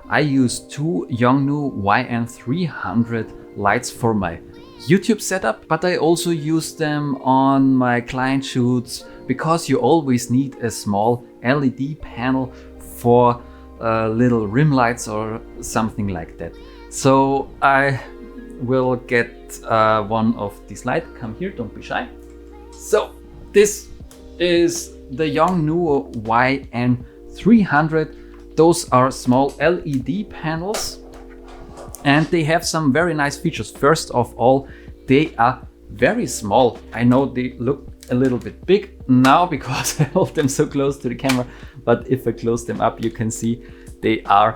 I use two Yongnuo YN300 lights for my YouTube setup, but I also use them on my client shoots because you always need a small LED panel for little rim lights or something like that. So I will get one of these lights. Come here, don't be shy. So this is the Yongnuo YN300. Those are small LED panels and they have some very nice features. First of all, they are very small. I know they look a little bit big now because I hold them so close to the camera, but if I close them up, you can see they are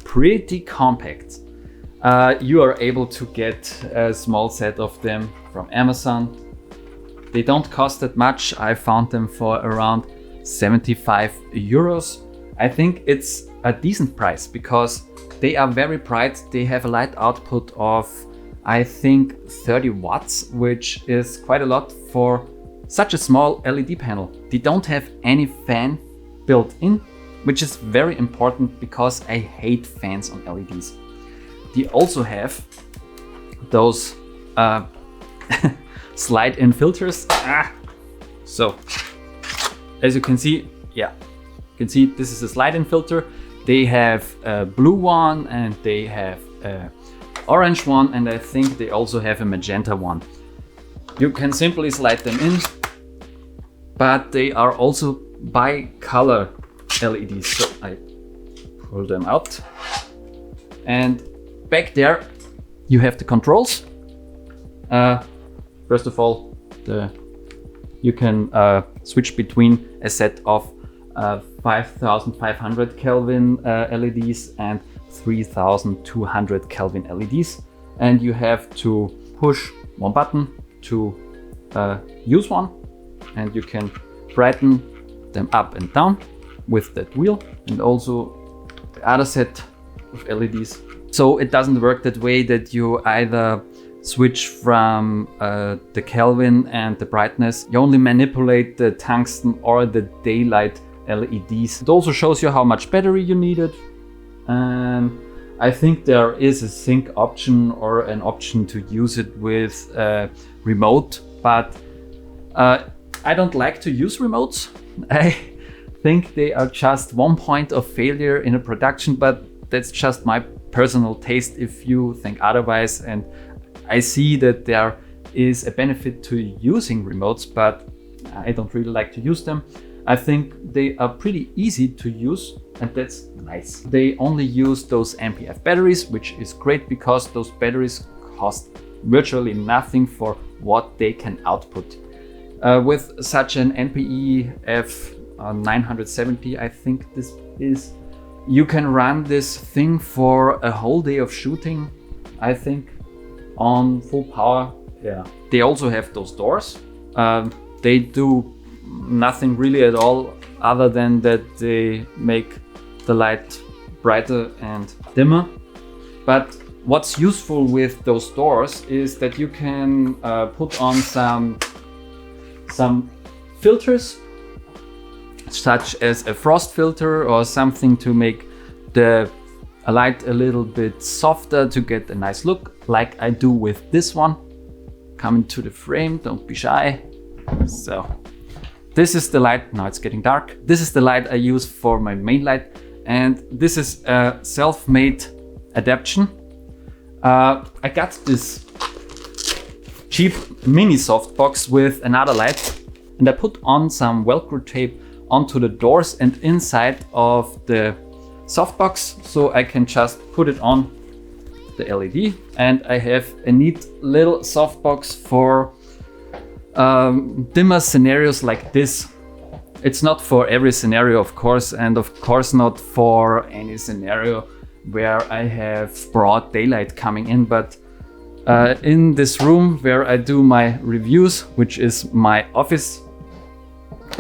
pretty compact. You are able to get a small set of them from Amazon. They don't cost that much. I found them for around 75 euros. I think it's a decent price because they are very bright. They have a light output of, I think, 30 watts, which is quite a lot for such a small LED panel. They don't have any fan built in, which is very important because I hate fans on LEDs. They also have those slide-in filters. So, as you can see, this is a slide-in filter. They have a blue one and they have a orange one, and I think they also have a magenta one. You can simply slide them in, but they are also bi-color LEDs. So I pull them out, and back there you have the controls. First of all, you can switch between a set of 5500 Kelvin LEDs and 3200 Kelvin LEDs, and you have to push one button to use one, and you can brighten them up and down with that wheel, and also the other set of LEDs. So it doesn't work that way that you either switch from the Kelvin and the brightness. You only manipulate the tungsten or the daylight LEDs. It also shows you how much battery you needed, and I think there is a sync option or an option to use it with a remote, but I don't like to use remotes. I think they are just one point of failure in a production, but that's just my personal taste if you think otherwise. And I see that there is a benefit to using remotes, but I don't really like to use them. I think they are pretty easy to use, and that's nice. They only use those NPF batteries, which is great because those batteries cost virtually nothing for what they can output. With such an NPF 970, I think this is, you can run this thing for a whole day of shooting, I think, on full power. Yeah. They also have those doors. They do nothing really at all other than that they make the light brighter and dimmer. But what's useful with those doors is that you can put on some filters, such as a frost filter or something to make the light a little bit softer to get a nice look, like I do with this one. Come into the frame, don't be shy. So this is the light. Now it's getting dark. This is the light I use for my main light, and this is a self-made adaptation. I got this cheap mini softbox with another light, and I put on some Velcro tape onto the doors and inside of the softbox, so I can just put it on the LED. And I have a neat little softbox for dimmer scenarios like this. It's not for every scenario, of course, and of course not for any scenario where I have broad daylight coming in, but in this room where I do my reviews, which is my office,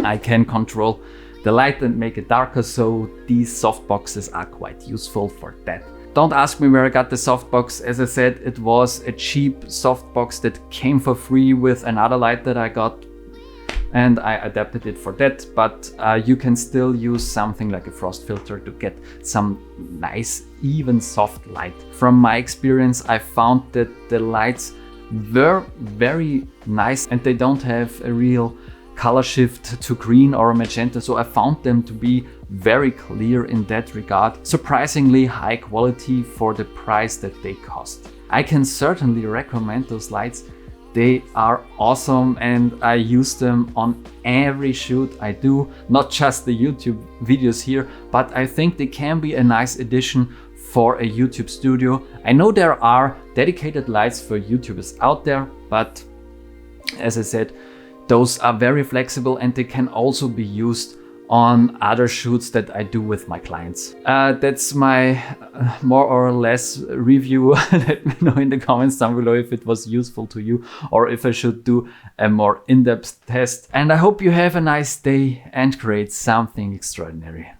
I can control the light and make it darker, so these softboxes are quite useful for that. Don't ask me where I got the softbox. As I said, it was a cheap softbox that came for free with another light that I got and I adapted it for that, but you can still use something like a frost filter to get some nice, even soft light. From my experience, I found that the lights were very nice and they don't have a real color shift to green or magenta, so I found them to be very clear in that regard. Surprisingly high quality for the price that they cost. I can certainly recommend those lights. They are awesome and I use them on every shoot I do, not just the YouTube videos here, but I think they can be a nice addition for a YouTube studio. I know there are dedicated lights for YouTubers out there, but as I said, those are very flexible and they can also be used on other shoots that I do with my clients. That's my more or less review. Let me know in the comments down below if it was useful to you or if I should do a more in-depth test. And I hope you have a nice day and create something extraordinary.